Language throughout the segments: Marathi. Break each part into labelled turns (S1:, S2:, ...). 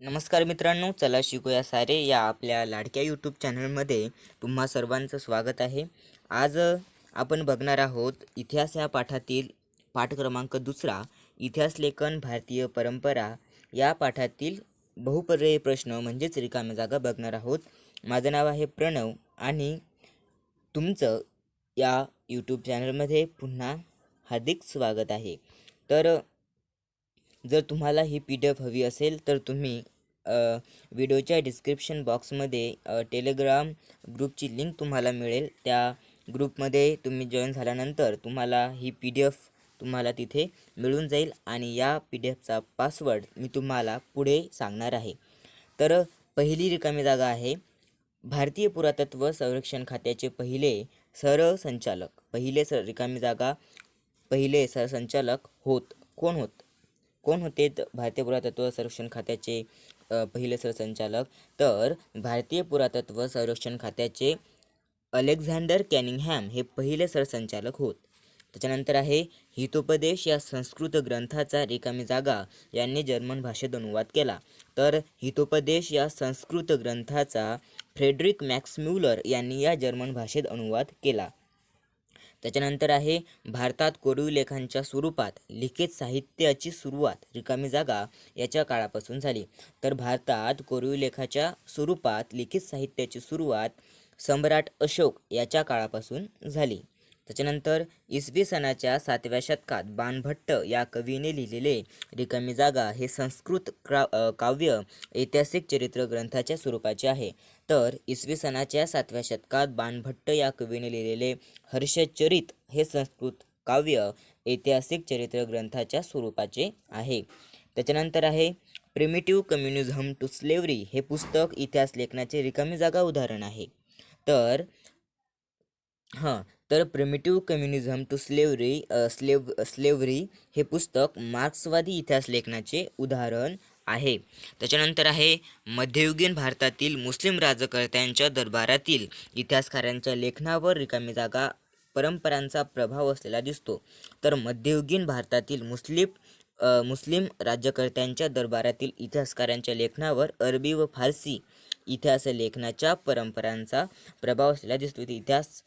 S1: नमस्कार मित्रांनो, चला शिकूया सारे या आपल्या लाडक्या यूट्यूब चॅनलमध्ये तुम्हा सर्वांचं स्वागत आहे. आज आपण बघणार आहोत इतिहास या पाठातील पाठ क्रमांक 2 इतिहास लेखन भारतीय परंपरा या पाठातील बहुपर्यायी प्रश्न म्हणजेच रिकाम्या जागा बघणार आहोत. माझं नाव आहे प्रणव आणि तुमचं या यूट्यूब चॅनलमध्ये पुन्हा हार्दिक स्वागत आहे. तर जर तुम्हाला ही PDF हवी असेल तर तुम्ही व्हिडिओच्या डिस्क्रिप्शन बॉक्समध्ये टेलिग्राम ग्रुपची लिंक तुम्हाला मिळेल. त्या ग्रुपमध्ये तुम्ही जॉईन झाल्यानंतर तुम्हाला ही PDF तुम्हाला तिथे मिळून जाईल आणि या PDFचा पासवर्ड मी तुम्हाला पुढे सांगणार आहे. तर पहिली रिकामी जागा आहे, भारतीय पुरातत्व संरक्षण खात्याचे पहिले सरसंचालक. रिकामी जागा, पहिले सरसंचालक कोण होते भारतीय पुरातत्व संरक्षण खात्याचे पहिले सरसंचालक? तर भारतीय पुरातत्व संरक्षण खात्याचे अलेक्झांडर कॅनिंगहॅम हे पहिले सरसंचालक होत. त्याच्यानंतर आहे हितोपदेश या संस्कृत ग्रंथाचा रिकामी जागा यांनी जर्मन भाषेत अनुवाद केला. तर हितोपदेश या संस्कृत ग्रंथाचा फ्रेडरिक मॅक्स म्युलर यांनी या जर्मन भाषेत अनुवाद केला. त्याच्यानंतर आहे भारतात कोरीव लेखांच्या स्वरूपात लिखित साहित्याची सुरुवात रिकामी जागा याच्या काळापासून झाली. तर भारतात कोरीव लेखाच्या स्वरूपात लिखित साहित्याची सुरुवात सम्राट अशोक याच्या काळापासून झाली. त्याच्यानंतर इसवी सनाच्या 7व्या शतकात बाणभट्ट या कवीने लिहिलेले रिकामी जागा हे संस्कृत काव्य ऐतिहासिक चरित्र ग्रंथाच्या स्वरूपाचे आहे. तर इसवी सनाच्या 7व्या शतकात बाणभट्ट या कवीने लिहिलेले हर्षचरित हे संस्कृत काव्य ऐतिहासिक चरित्र ग्रंथाच्या स्वरूपाचे आहे. त्याच्यानंतर आहे प्रिमिटिव्ह कम्युनिझम टू स्लेव्हरी हे पुस्तक इतिहास लेखनाचे रिकामी जागा उदाहरण आहे. तर प्रिमिटिव्ह कम्युनिझम टू स्लेव्हरी हे पुस्तक मार्क्सवादी इतिहास लेखनाचे उदाहरण आहे. त्याच्यानंतर आहे मध्ययुगीन भारतातील मुस्लिम राज्यकर्त्यांच्या दरबारातील इतिहासकारांच्या लेखनावर रिकामी जागा परंपरांचा प्रभाव असलेला दिसतो. तर मध्ययुगीन भारतातील मुस्लिम राज्यकर्त्यांच्या दरबारातील इतिहासकारांच्या लेखनावर अरबी व फारसी इतिहास लेखनाच्या परंपरांचा प्रभाव असलेला दिसतो. इतिहास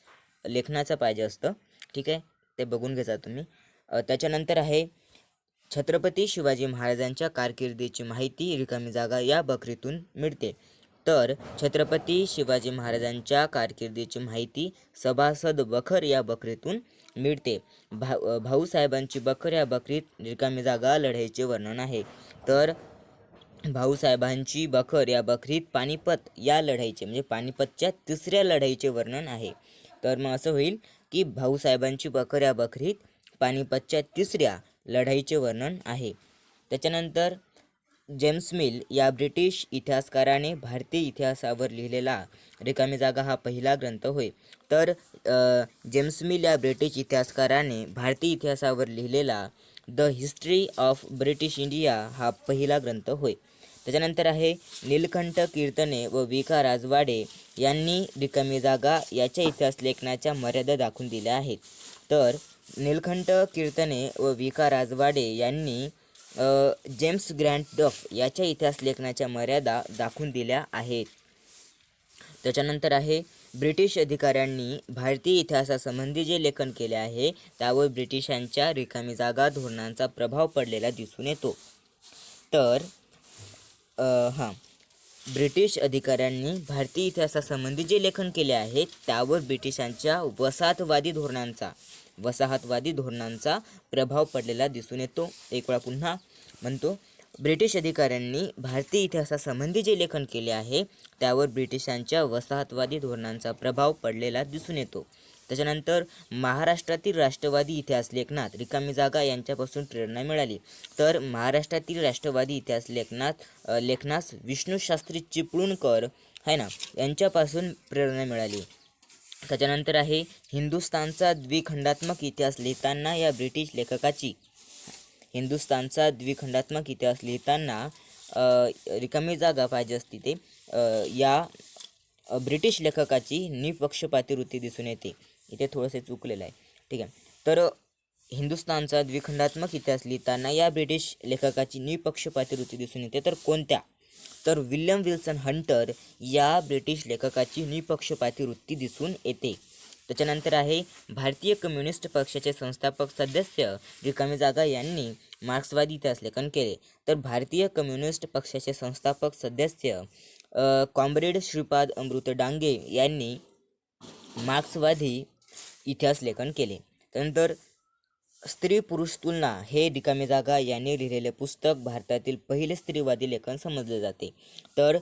S1: लेखनाचा पाहिजे असतं, ठीक आहे, ते बघून घ्यायचा तुम्ही. त्याच्यानंतर आहे छत्रपती शिवाजी महाराजांच्या कारकिर्दीची माहिती रिकामी जागा या बखरीतून मिळते. तर छत्रपती शिवाजी महाराजांच्या कारकिर्दीची माहिती सभासद बखर या बखरीतून मिळते. भाऊसाहेबांची बखर या बखरीत रिकामी जागा लढाईचे वर्णन आहे. तर भाऊसाहेबांची बखर या बखरीत पानिपत या लढाईचे म्हणजे पानिपतच्या 3ऱ्या लढाईचे वर्णन आहे. तर मग असं होईल की भाऊसाहेबांची बखर या बखरीत पानिपतच्या 3ऱ्या लढाईचे वर्णन आहे. त्याच्यानंतर जेम्स मिल या ब्रिटिश इतिहासकाराने भारतीय इतिहासावर लिहिलेला रिकामी जागा हा पहिला ग्रंथ होय. तर जेम्स मिल या ब्रिटिश इतिहासकाराने भारतीय इतिहासावर लिहिलेला the history of British India हा पहिला ग्रंथ होय. त्याच्यानंतर आहे नीलकंठ कीर्तने व विका राजवाडे यांनी रिकामी जागा याच्या इतिहास लेखनाच्या मर्यादा दाखवून दिल्या आहेत. तर नीलकंठ कीर्तने व विका राजवाडे यांनी जेम्स ग्रँट डफ याच्या इतिहास लेखनाच्या मर्यादा दाखवून दिल्या आहेत. त्याच्यानंतर आहे ब्रिटिश अधिकाऱ्यांनी भारतीय इतिहासासंबंधी जे लेखन केले आहे त्यावर ब्रिटिशांच्या रिकामी जागा धोरणांचा प्रभाव पडलेला दिसून येतो. तर ब्रिटिश अधिकाऱ्यांनी भारतीय इतिहासासंबंधी जे लेखन केले आहे त्यावर ब्रिटिशांच्या वसाहतवादी धोरणांचा प्रभाव पडलेला दिसून येतो. एक वेळा पुन्हा म्हणतो, ब्रिटिश अधिकाऱ्यांनी भारतीय इतिहासासंबंधी जे लेखन केले आहे त्यावर ब्रिटिशांच्या वसाहतवादी धोरणांचा प्रभाव पडलेला दिसून येतो. त्याच्यानंतर महाराष्ट्रातील राष्ट्रवादी इतिहास लेखनात रिकामी जागा यांच्यापासून प्रेरणा मिळाली. तर महाराष्ट्रातील राष्ट्रवादी इतिहास लेखनास विष्णूशास्त्री चिपळूणकर आहे ना यांच्यापासून प्रेरणा मिळाली. त्याच्यानंतर आहे हिंदुस्थानचा द्विखंडात्मक इतिहास लिहिताना या ब्रिटिश लेखकाची रिकामी जागा पाहिजे असती ते या ब्रिटिश लेखकाची निपक्षपाती वृत्ती दिसून येते. इथे थोडंसं चुकलेलं आहे, ठीक आहे. तर हिंदुस्थानचा द्विखंडात्मक इतिहास लिहिताना या ब्रिटिश लेखकाची निपक्षपाती वृत्ती दिसून येते. तर कोणत्या? तर विल्यम विल्सन हंटर या ब्रिटिश लेखकाची निपक्षपाती वृत्ती दिसून येते. त्याच्यानंतर आहे भारतीय कम्युनिस्ट पक्षाचे संस्थापक सदस्य रिकामी जागा यांनी मार्क्सवादी इतिहास लेखन केले. तर भारतीय कम्युनिस्ट पक्षाचे संस्थापक सदस्य कॉम्रेड श्रीपाद अमृत डांगे यांनी मार्क्सवादी इतिहास लेखन केले. त्यानंतर स्त्री पुरुष तुलना हे रिकामी जागा यांनी लिहिलेले पुस्तक भारतातील पहिले स्त्रीवादी लेखन समजले जाते. तर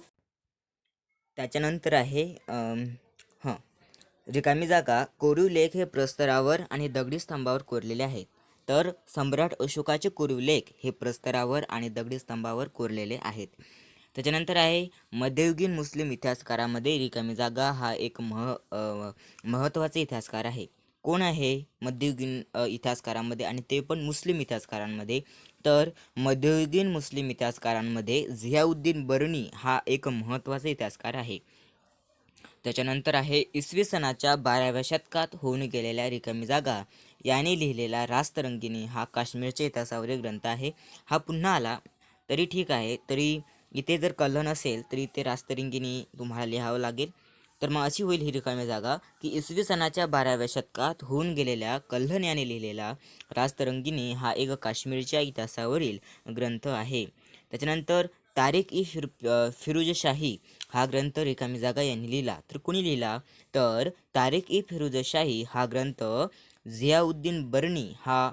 S1: त्याच्यानंतर आहे रिकामी जागा कोरीव लेख हे प्रस्तरावर आणि दगडी स्तंभावर कोरलेले आहेत. तर सम्राट अशोकाचे कोरीव लेख हे प्रस्तरावर आणि दगडी स्तंभावर कोरलेले आहेत. त्याच्यानंतर आहे मध्ययुगीन मुस्लिम इतिहासकारामध्ये रिकामी जागा हा एक महत्त्वाचा इतिहासकार आहे. कोण आहे मध्ययुगीन इतिहासकारांमध्ये आणि ते पण मुस्लिम इतिहासकारांमध्ये? तर मध्ययुगीन मुस्लिम इतिहासकारांमध्ये झियाउद्दीन बर्नी हा एक महत्त्वाचा इतिहासकार आहे. त्याच्यानंतर आहे इसवी सनाच्या 12व्या शतकात होऊन गेलेल्या रिकामी जागा याने लिहिलेला रास्तरंगिणी हा काश्मीरच्या इतिहासावरील ग्रंथ आहे. हा पुन्हा आला तरी ठीक आहे, तरी इथे जर कळलं नसेल तरी इथे रास्तरंगिणी तुम्हाला लिहावं लागेल. तर मग अशी होईल ही रिकामी जागा की इसवी सनाच्या 12व्या शतकात होऊन गेलेल्या कल्हण याने लिहिलेला रास्तरंगिणी हा एक काश्मीरच्या इतिहासावरील ग्रंथ आहे. त्याच्यानंतर तारिक ई फिरोजशाही हा ग्रंथ रिकामी जागा यांनी लिहिला. तर कोणी लिहिला? तर तारिक ई फिरोजशाही हा ग्रंथ झियाउद्दीन बर्नी हा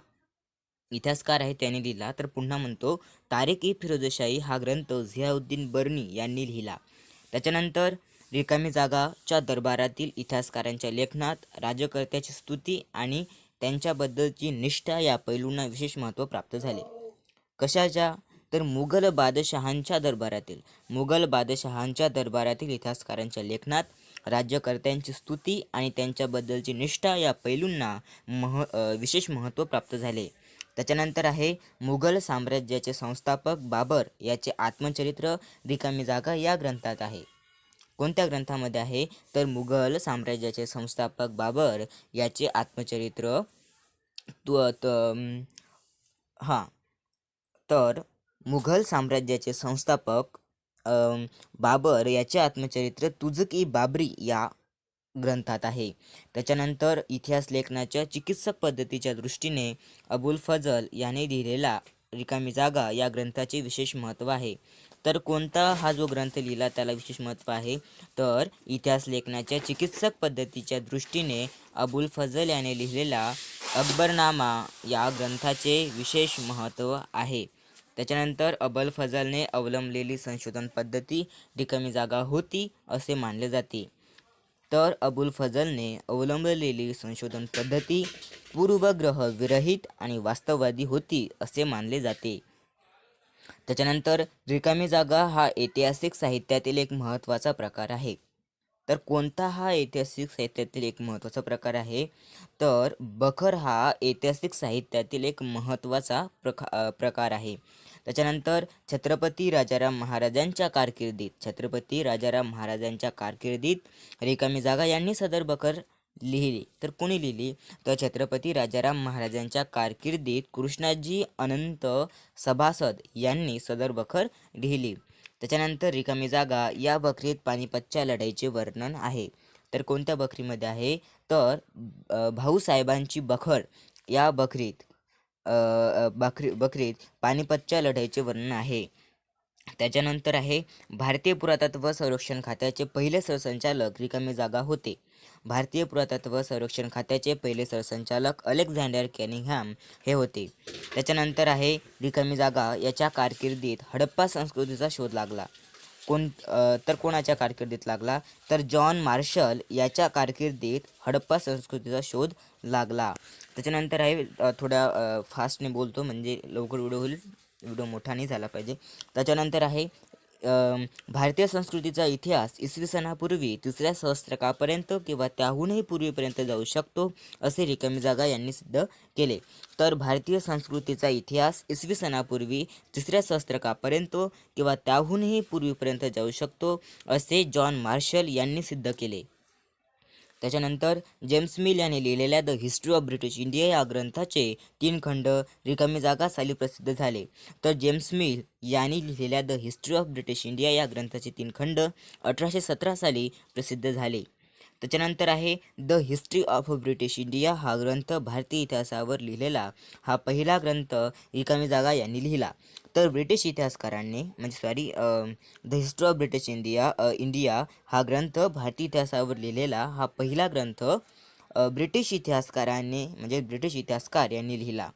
S1: इतिहासकार आहे त्याने लिहिला. तर पुन्हा म्हणतो तारिक ई फिरोजशाही हा ग्रंथ झियाउद्दीन बर्नी यांनी लिहिला. त्याच्यानंतर रिकामी जागाच्या दरबारातील इतिहासकारांच्या लेखनात राज्यकर्त्याची स्तुती आणि त्यांच्याबद्दलची निष्ठा या पैलूंना विशेष महत्त्व प्राप्त झाले. कशाच्या? तर मुघल बादशहांच्या दरबारातील इतिहासकारांच्या लेखनात राज्यकर्त्यांची स्तुती आणि त्यांच्याबद्दलची निष्ठा या पैलूंना विशेष महत्त्व प्राप्त झाले. त्याच्यानंतर आहे मुघल साम्राज्याचे संस्थापक बाबर याचे आत्मचरित्र रिकामी जागा या ग्रंथात आहे. कोणत्या ग्रंथामध्ये आहे? तर मुघल साम्राज्याचे संस्थापक बाबर याचे आत्मचरित्र तर मुघल साम्राज्याचे संस्थापक बाबर याचे आत्मचरित्र तुझक ई बाबरी या ग्रंथात आहे. त्याच्यानंतर इतिहास लेखनाच्या चिकित्सक पद्धतीच्या दृष्टीने अबुल फजल याने लिहिलेला रिकामी जागा या ग्रंथाचे विशेष महत्त्व आहे. तर कोणता हा जो ग्रंथ लिहिला त्याला विशेष महत्त्व आहे? तर इतिहास लेखनाच्या चिकित्सक पद्धतीच्या दृष्टीने अबुल फजल याने लिहिलेला अकबरनामा या ग्रंथाचे विशेष महत्त्व आहे. त्याच्यानंतर अबुल फजलने अवलंबलेली संशोधन पद्धती रिकामी जागा होती असे मानले जाते. तर अबुल फजलने अवलंबलेली संशोधन पद्धती पूर्वग्रह विरहित आणि वास्तववादी होती असे मानले जाते. त्याच्यानंतर रिकामी जागा हा ऐतिहासिक साहित्यातील एक महत्त्वाचा प्रकार आहे. तर कोणता हा ऐतिहासिक साहित्यातील एक महत्त्वाचा प्रकार आहे? तर बखर हा ऐतिहासिक साहित्यातील एक महत्त्वाचा प्रकार आहे. त्याच्यानंतर छत्रपती राजाराम महाराजांच्या कारकिर्दीत रिकामी जागा यांनी सदर बखर लिहिली. तर कोणी लिहिली? तर छत्रपती राजाराम महाराजांच्या कारकिर्दीत कृष्णाजी अनंत सभासद यांनी सदर बखर लिहिली. त्याच्यानंतर रिकामी जागा या बखरीत पानिपतच्या लढाईचे वर्णन आहे. तर कोणत्या बखरीमध्ये आहे? तर भाऊसाहेबांची बखर या बखरीत पानिपतच्या लढाईचे वर्णन आहे. त्याच्यानंतर आहे भारतीय पुरातत्व संरक्षण खात्याचे पहिले सरसंचालक रिकामी जागा होते. भारतीय पुरातत्व संरक्षण खात्याचे पहिले सरसंचालक अलेक्झांडर कनिंघहॅम हे होते. त्याच्यानंतर आहे रिकामी जागा याच्या कारकिर्दीत हडप्पा संस्कृतीचा शोध लागला. तर कोणाच्या कारकिर्दीत लागला? तर जॉन मार्शल याच्या कारकिर्दीत हडप्पा संस्कृतीचा शोध लागला. त्याच्यानंतर आहे थोड्या फास्टने बोलतो म्हणजे लवकर व्हिडिओ होईल, व्हिडिओ मोठा नाही झाला पाहिजे. त्याच्यानंतर आहे भारतीय संस्कृतीचा इतिहास इसवी सनापूर्वी 3ऱ्या सहस्त्रकापर्यंत किंवा त्याहूनही पूर्वीपर्यंत जाऊ शकतो असे रिकामी जागा यांनी सिद्ध केले. तर भारतीय संस्कृतीचा इतिहास इसवी सनापूर्वी 3ऱ्या सहस्त्रकापर्यंत किंवा त्याहूनही पूर्वीपर्यंत जाऊ शकतो असे जॉन मार्शल यांनी सिद्ध केले. त्याच्यानंतर जेम्स मिल यांनी लिहिलेल्या the history of British India या ग्रंथाचे 3 खंड रिकामी जागा साली प्रसिद्ध झाले. तर जेम्स मिल यांनी लिहिलेल्या the history of British India या ग्रंथाचे 3 खंड 1817 साली प्रसिद्ध झाले. त्याच्यानंतर आहे the history of British India हा ग्रंथ भारतीय इतिहासावर लिहिलेला हा पहिला ग्रंथ रिकामी जागा यांनी लिहिला. तर ब्रिटिश इतिहासकारांनी the history of British India हा ग्रंथ भारतीय इतिहासावर लिहिलेला हा पहिला ग्रंथ ब्रिटिश इतिहासकारांनी ब्रिटिश इतिहासकार यांनी लिहिला.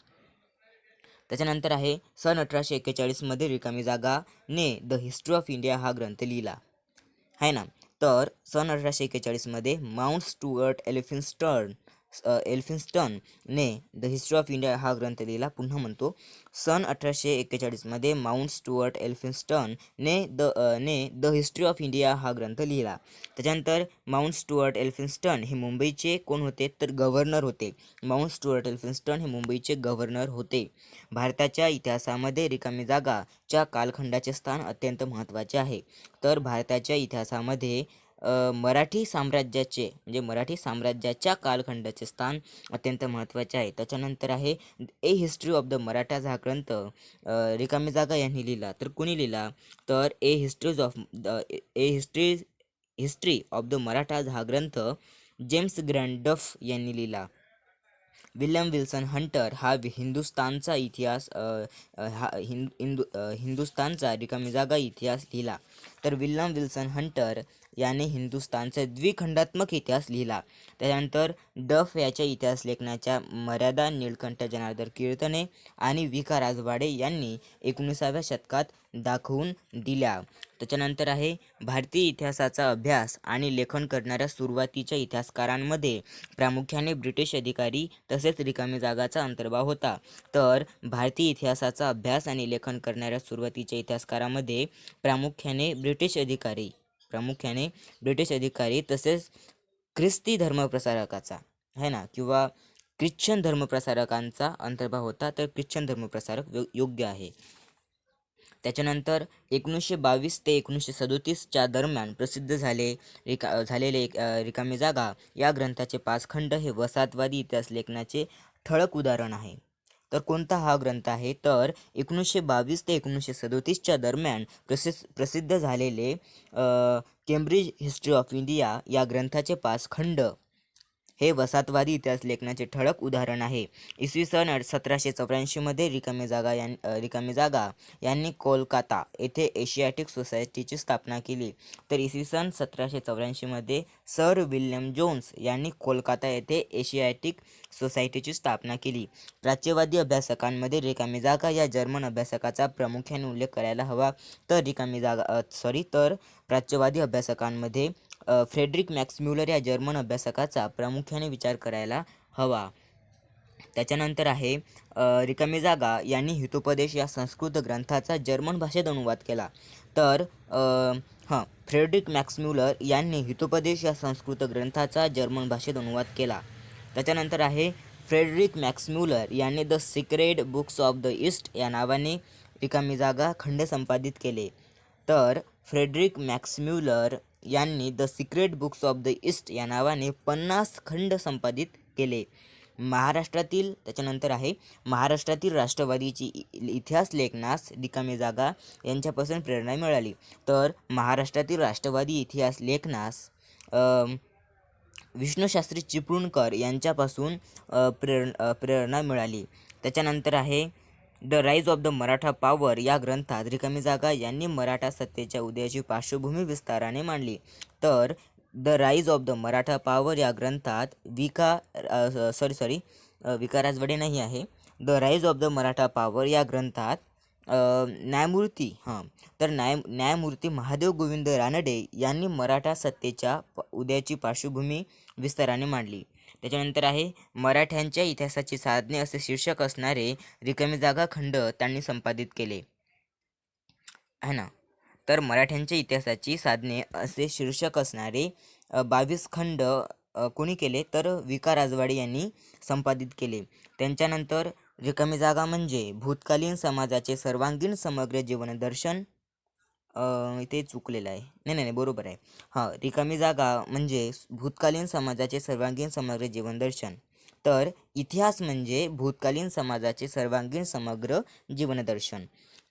S1: त्याच्यानंतर आहे सन 1841मध्ये रिकामी जागाने द हिस्ट्री ऑफ इंडिया हा ग्रंथ लिहिला आहे ना. तर सन 1841मध्ये माउंट स्टुअर्ट एल्फिन्स्टनने द हिस्ट्री ऑफ इंडिया हा ग्रंथ लिहिला. पुन्हा म्हणतो, सन 1841मध्ये माउंट स्टुअर्ट एल्फिन्स्टनने द हिस्ट्री ऑफ इंडिया हा ग्रंथ लिहिला. त्याच्यानंतर माउंट स्टुअर्ट एल्फिन्स्टन हे मुंबईचे कोण होते तर गव्हर्नर होते. माउंट स्टुअर्ट एल्फिन्स्टन हे मुंबईचे गव्हर्नर होते. भारताच्या इतिहासामध्ये रिकामी जागाच्या कालखंडाचे स्थान अत्यंत महत्त्वाचे आहे. तर भारताच्या इतिहासामध्ये मराठी साम्राज्याच्या कालखंडाचे स्थान अत्यंत महत्त्वाचे आहे. त्याच्यानंतर आहे ए हिस्ट्री ऑफ द मराठाज हा ग्रंथ रिकामी जागा यांनी लिहिला. तर कोणी लिहिला तर हिस्ट्री ऑफ द मराठाज हा ग्रंथ जेम्स ग्रँडफ यांनी लिहिला. विल्यम विल्सन हंटर हा हिंदुस्थानचा रिकामी जागा इतिहास लिहिला. तर विल्यम विल्सन हंटर याने हिंदुस्थानचा द्विखंडात्मक इतिहास लिहिला. त्याच्यानंतर डफ याच्या इतिहास लेखनाच्या मर्यादा नीलकंठ जनार्दन कीर्तने आणि विका राजवाडे यांनी 19व्या शतकात दाखवून दिल्या. त्याच्यानंतर आहे भारतीय इतिहासाचा अभ्यास आणि लेखन करणाऱ्या सुरुवातीच्या इतिहासकारांमध्ये प्रामुख्याने ब्रिटिश अधिकारी तसेच रिकामी जागाचा अंतर्भाव होता. तर भारतीय इतिहासाचा अभ्यास आणि लेखन करणाऱ्या सुरुवातीच्या इतिहासकारामध्ये प्रामुख्याने ब्रिटिश अधिकारी तसेच ख्रिस्ती धर्मप्रसारकाचा किंवा ख्रिश्चन धर्मप्रसारकांचा अंतर्भाव होता. तर ख्रिश्चन धर्मप्रसारक योग्य आहे. त्याच्यानंतर 1922 ते 1937च्या दरम्यान प्रसिद्ध झालेले रिकामी जागा या ग्रंथाचे 5 खंड हे वसाहतवादी इतिहास लेखनाचे ठळक उदाहरण आहे. तर कोणता हा ग्रंथ आहे तर 1922 ते 1937च्या दरम्यान प्रसिद्ध झालेले केम्ब्रिज हिस्ट्री ऑफ इंडिया या ग्रंथाचे 5 खंड हे वसाहतवादी इतिहास लेखनाचे ठळक उदाहरण आहे. इसवी सन 1784मध्ये रिकामी जागा यांनी कोलकाता येथे एशियाटिक सोसायटीची स्थापना केली. तर इसवी सन 1784मध्ये सर विल्यम जोन्स यांनी कोलकाता येथे एशियाटिक सोसायटीची स्थापना केली. प्राच्यवादी अभ्यासकांमध्ये रिकामी जागा या जर्मन अभ्यासकाचा प्रामुख्याने उल्लेख करायला हवा. तर प्राच्यवादी अभ्यासकांमध्ये फ्रेडरिक मॅक्स म्युलर या जर्मन अभ्यासकाचा प्रामुख्याने विचार करायला हवा. त्याच्यानंतर आहे रिकामी जागा यांनी हितोपदेश या संस्कृत ग्रंथाचा जर्मन भाषेत अनुवाद केला. तर फ्रेडरिक मॅक्स म्युलर यांनी हितोपदेश या संस्कृत ग्रंथाचा जर्मन भाषेत अनुवाद केला. त्याच्यानंतर आहे फ्रेडरिक मॅक्स म्युलर यांनी the secret books of the East या नावाने रिकामी जागा खंड संपादित केले. तर फ्रेडरिक मॅक्स म्युलर यांनी the secret books of the East या नावाने 50 खंड संपादित केले. त्याच्यानंतर आहे महाराष्ट्रातील राष्ट्रवादीची इतिहास लेखनास रिकामी जागा यांच्यापासून प्रेरणा मिळाली. तर महाराष्ट्रातील राष्ट्रवादी इतिहास लेखनास विष्णुशास्त्री चिपळूणकर यांच्यापासून प्रेरणा मिळाली. त्याच्यानंतर आहे the rise of the Maratha power या ग्रंथात रिकामी जागा यांनी मराठा सत्तेच्या उदयाची पार्श्वभूमी विस्ताराने मांडली. तर the rise of the Maratha power या ग्रंथात विका राजवाडे नाही आहे. The rise of the Maratha power या ग्रंथात न्यायमूर्ती महादेव गोविंद रानडे यांनी मराठा सत्तेच्या उदयाची पार्श्वभूमी विस्ताराने मांडली. त्याच्यानंतर आहे मराठ्यांच्या इतिहासाची साधने असे शीर्षक असणारे रिकामी जागा खंड त्यांनी संपादित केले तर मराठ्यांच्या इतिहासाची साधने असे शीर्षक असणारे 22 खंड कोणी केले तर विका राजवाडे यांनी संपादित केले. त्यांच्यानंतर रिकामी जागा म्हणजे भूतकालीन समाजाचे सर्वांगीण समग्र जीवनदर्शन इथे चुकलेलं आहे. नाही, बरोबर आहे. हां, रिकामी जागा म्हणजे भूतकालीन समाजाचे सर्वांगीण समग्र जीवनदर्शन. तर इतिहास म्हणजे भूतकालीन समाजाचे सर्वांगीण समग्र जीवनदर्शन.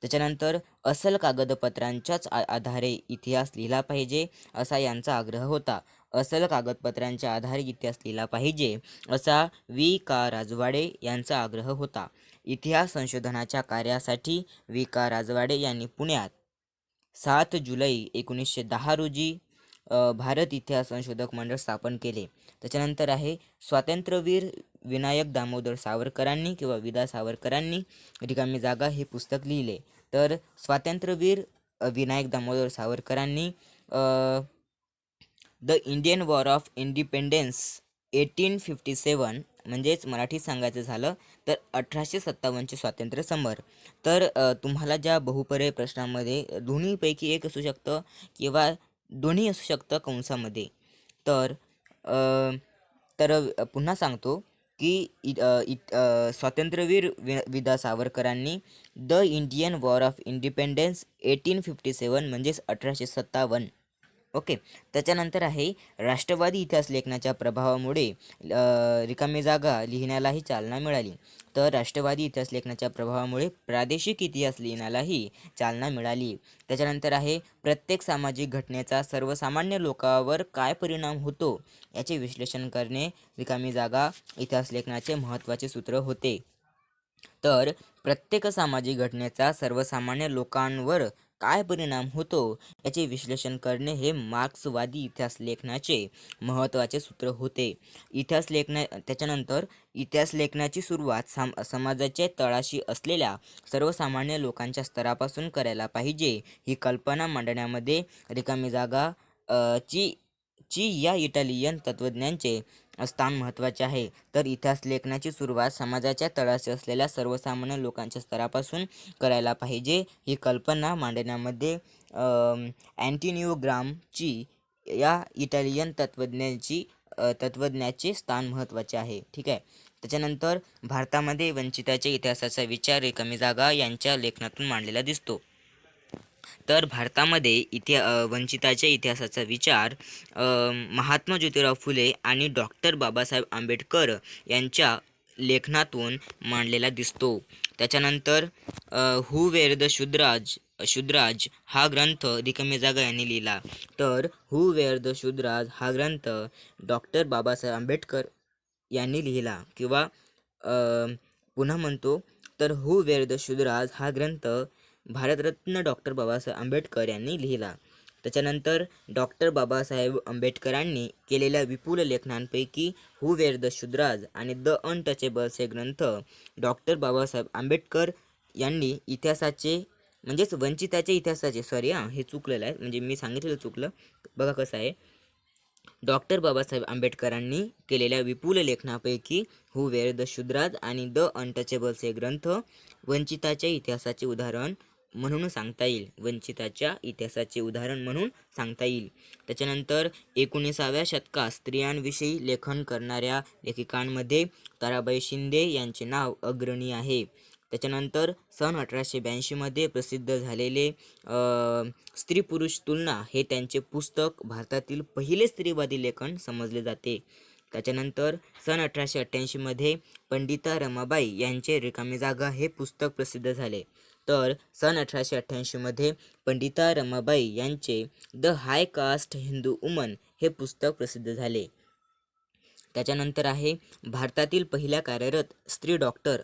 S1: त्याच्यानंतर असल कागदपत्रांच्याच आधारे इतिहास लिहिला पाहिजे असा यांचा आग्रह होता. असल कागदपत्रांच्या आधारे इतिहास लिहिला पाहिजे असा वी. राजवाडे यांचा आग्रह होता. इतिहास संशोधनाच्या कार्यासाठी वी. राजवाडे यांनी पुण्यात 7 जुलै 1910 रोजी भारत इतिहास संशोधक मंडळ स्थापन केले. त्याच्यानंतर आहे स्वातंत्र्यवीर विनायक दामोदर सावरकरांनी किंवा विदा सावरकरांनी रिकामी जागा हे पुस्तक लिहिले. तर स्वातंत्र्यवीर विनायक दामोदर सावरकरांनी the Indian war of independence 1857 म्हणजेच मराठीत सांगायचं झालं तर 1857चे स्वातंत्र्य समर. तर तुम्हाला ज्या बहुपर्याय प्रश्नामध्ये दोन्हीपैकी एक असू शकतं किंवा दोन्ही असू शकतं कंसामध्ये. तर पुन्हा सांगतो की स्वातंत्र्यवीर विदा सावरकरांनी the Indian war of independence 1857 म्हणजेच 1857. ओके. त्याच्यानंतर आहे राष्ट्रवादी इतिहास लेखनाच्या प्रभावामुळे रिकामी जागा लिहिण्यालाही चालना मिळाली. तर राष्ट्रवादी इतिहास लेखनाच्या प्रभावामुळे प्रादेशिक इतिहास लिहिण्यालाही चालना मिळाली. त्याच्यानंतर आहे प्रत्येक सामाजिक घटनेचा सर्वसामान्य लोकांवर काय परिणाम होतो याचे विश्लेषण करणे रिकामी जागा इतिहास लेखनाचे महत्त्वाचे सूत्र होते. तर प्रत्येक सामाजिक घटनेचा सर्वसामान्य लोकांवर काय परिणाम होतो याचे विश्लेषण करणे हे मार्क्सवादी इतिहास लेखनाचे महत्त्वाचे सूत्र होते. त्याच्यानंतर इतिहास लेखनाची सुरुवात समाजाच्या तळाशी असलेल्या सर्वसामान्य लोकांच्या स्तरापासून करायला पाहिजे ही कल्पना मांडण्यामध्ये रिकामी जागा ची या इटालियन तत्त्वज्ञांचे स्थान महत्त्वाचे आहे. तर इतिहास लेखनाची सुरुवात समाजाच्या तळाशी असलेल्या सर्वसामान्य लोकांच्या स्तरापासून करायला पाहिजे ही कल्पना मांडण्यामध्ये अँटोनियो ग्रामची या इटालियन तत्त्वज्ञाचे स्थान महत्त्वाचे आहे. ठीक आहे. त्याच्यानंतर भारतामध्ये वंचिताच्या इतिहासाचा विचार रिकामी जागा यांच्या लेखनातून मांडलेला दिसतो. तर भारतामध्ये वंचिताच्या इतिहासाचा विचार महात्मा ज्योतिराव फुले आणि डॉक्टर बाबासाहेब आंबेडकर यांच्या लेखनातून मांडलेला दिसतो. त्याच्यानंतर हू वेर द शूद्राज हा ग्रंथ रिकामी जागा यांनी लिहिला. तर हू वेर द शूद्राज हा ग्रंथ डॉक्टर बाबासाहेब आंबेडकर यांनी लिहिला किंवा पुन्हा म्हणतो तर हू वेर द शूद्राज हा ग्रंथ भारतरत्न डॉक्टर बाबासाहेब आंबेडकर यांनी लिहिला. त्याच्यानंतर डॉक्टर बाबासाहेब आंबेडकरांनी केलेल्या विपुल लेखनांपैकी हू वेर द शूद्राज आणि द अनटचेबल्स हे ग्रंथ डॉक्टर बाबासाहेब आंबेडकर यांनी इतिहासाचे म्हणजेच वंचिताच्या इतिहासाचे हे चुकलेलं आहे, म्हणजे मी सांगितलेलं चुकलं. बघा कसं आहे, डॉक्टर बाबासाहेब आंबेडकरांनी केलेल्या विपुल लेखनापैकी हू वेर द शूद्राज आणि द अनटचेबल्स हे ग्रंथ वंचिताच्या इतिहासाचे उदाहरण म्हणून सांगता येईल. त्याच्यानंतर 19व्या शतकात स्त्रियांविषयी लेखन करणाऱ्या लेखिकांमध्ये ताराबाई शिंदे यांचे नाव अग्रणी आहे. त्याच्यानंतर सन 1882 प्रसिद्ध झालेले स्त्री पुरुष तुलना हे त्यांचे पुस्तक भारतातील पहिले स्त्रीवादी लेखन समजले जाते. त्याच्यानंतर सन 1888 पंडिता रमाबाई यांचे रिकामी जागा हे पुस्तक प्रसिद्ध झाले. तर सन 1888 पंडिता रमाबाई यांचे the high caste Hindu woman हे पुस्तक प्रसिद्ध झाले. त्याच्यानंतर आहे भारतातील पहिल्या कार्यरत स्त्री डॉक्टर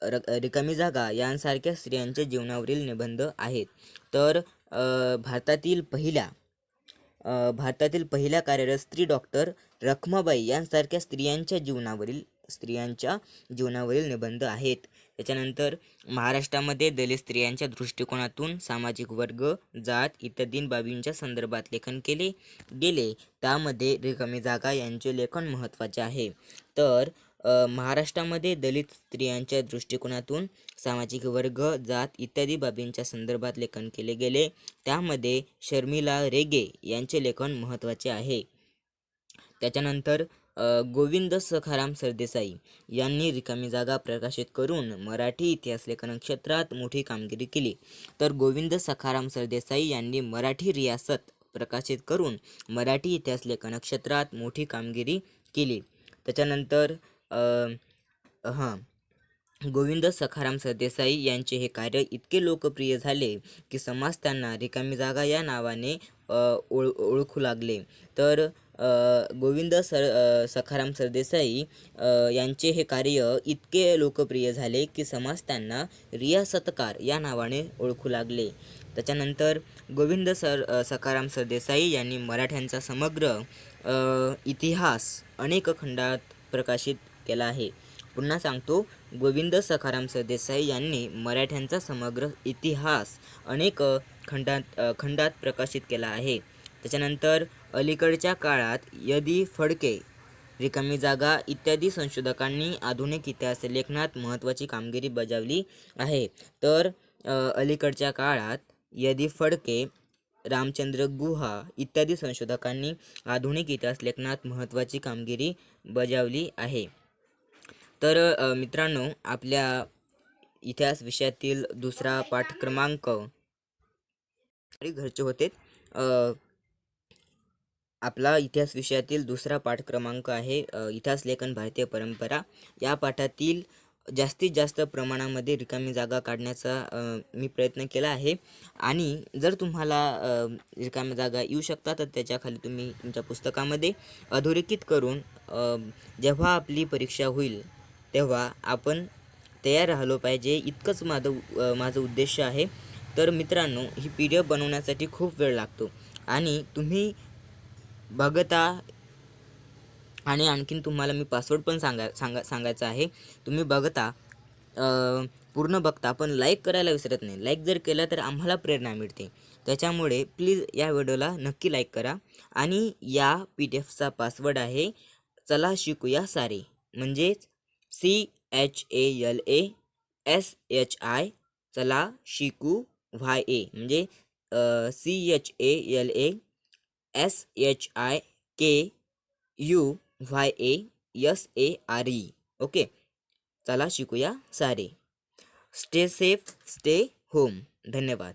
S1: रिकामी जागा यांसारख्या स्त्रियांच्या जीवनावरील निबंध आहेत. तर भारतातील पहिल्या कार्यरत स्त्री डॉक्टर रखमाबाई यांसारख्या स्त्रियांच्या जीवनावरील निबंध आहेत. त्याच्यानंतर महाराष्ट्रामध्ये दलित स्त्रियांच्या दृष्टिकोनातून सामाजिक वर्ग, जात इत्यादी बाबींच्या संदर्भात लेखन केले गेले. त्यामध्ये रिकामी जागा यांचे लेखन महत्त्वाचे आहे. तर महाराष्ट्रामध्ये दलित स्त्रियांच्या दृष्टिकोनातून सामाजिक वर्ग, जात इत्यादी बाबींच्या संदर्भात लेखन केले गेले. त्यामध्ये शर्मिला रेगे यांचे लेखन महत्त्वाचे आहे. त्याच्यानंतर गोविंद सखाराम सरदेसाई यांनी रिकामी जागा प्रकाशित करून मराठी इतिहास लेखन क्षेत्रात मोठी कामगिरी केली. तर गोविंद सखाराम सरदेसाई यांनी मराठी रियासत प्रकाशित करून मराठी इतिहास लेखन क्षेत्रात मोठी कामगिरी केली. त्याच्यानंतर हां गोविंद सखाराम सरदेसाई यांचे हे कार्य इतके लोकप्रिय झाले की समाज त्यांना रिकामी जागा या नावाने ओळखू लागले. तर गोविंद सखाराम सरदेसाई यांचे हे कार्य इतके लोकप्रिय झाले की समाज त्यांना रियासतकार या नावाने ओळखू लागले. त्याच्यानंतर गोविंद सखाराम सरदेसाई यांनी मराठ्यांचा समग्र इतिहास अनेक खंडात प्रकाशित केला आहे. पुन्हा सांगतो, गोविंद सखाराम सरदेसाई यांनी मराठ्यांचा समग्र इतिहास अनेक खंडात प्रकाशित केला आहे. त्याच्यानंतर अलीकडच्या काळात यदी फडके, रिकामी जागा इत्यादी संशोधकांनी आधुनिक इतिहास लेखनात महत्त्वाची कामगिरी बजावली आहे. तर अलीकडच्या काळात यदी फडके, रामचंद्र गुहा इत्यादी संशोधकांनी आधुनिक इतिहास लेखनात महत्त्वाची कामगिरी बजावली आहे. तर मित्रांनो, आपल्या इतिहास विषयातील दुसरा पाठ क्रमांक घरचे होते. आपला इतिहास विषयातील दुसरा पाठ क्रमांक आहे इतिहास लेखन भारतीय परंपरा. या पाठातील जास्तीत जास्त प्रमाणामध्ये रिकामी जागा काढण्याचा मी प्रयत्न केला आहे. आणि जर तुम्हाला रिकामी जागा येऊ शकतात तर त्याच्याखाली तुम्ही तुमच्या पुस्तकामध्ये अधोरेखित करून जेव्हा आपली परीक्षा होईल तेव्हा आपण तयार राहिलो पाहिजे, इतकंच माझं उद्देश आहे. तर मित्रांनो, ही PDF बनवण्यासाठी खूप वेळ लागतो आणि तुम्ही बघता, आणि आणखीन तुम्हाला मी पासवर्ड पण सांगायचा आहे. तुम्ही बघता, पूर्ण बघता, पण लाईक करायला विसरत नाही. लाईक जर केलं तर आम्हाला प्रेरणा मिळते. त्याच्यामुळे प्लीज या व्हिडिओला नक्की लाईक करा. आणि या PDFचा पासवर्ड आहे चला शिकूया सारे, म्हणजेच CHALASHI, चला शिकू YA, म्हणजे CHALASHIKUYASARE. ओके, चला शिकूया सारे. Stay safe, stay home. धन्यवाद.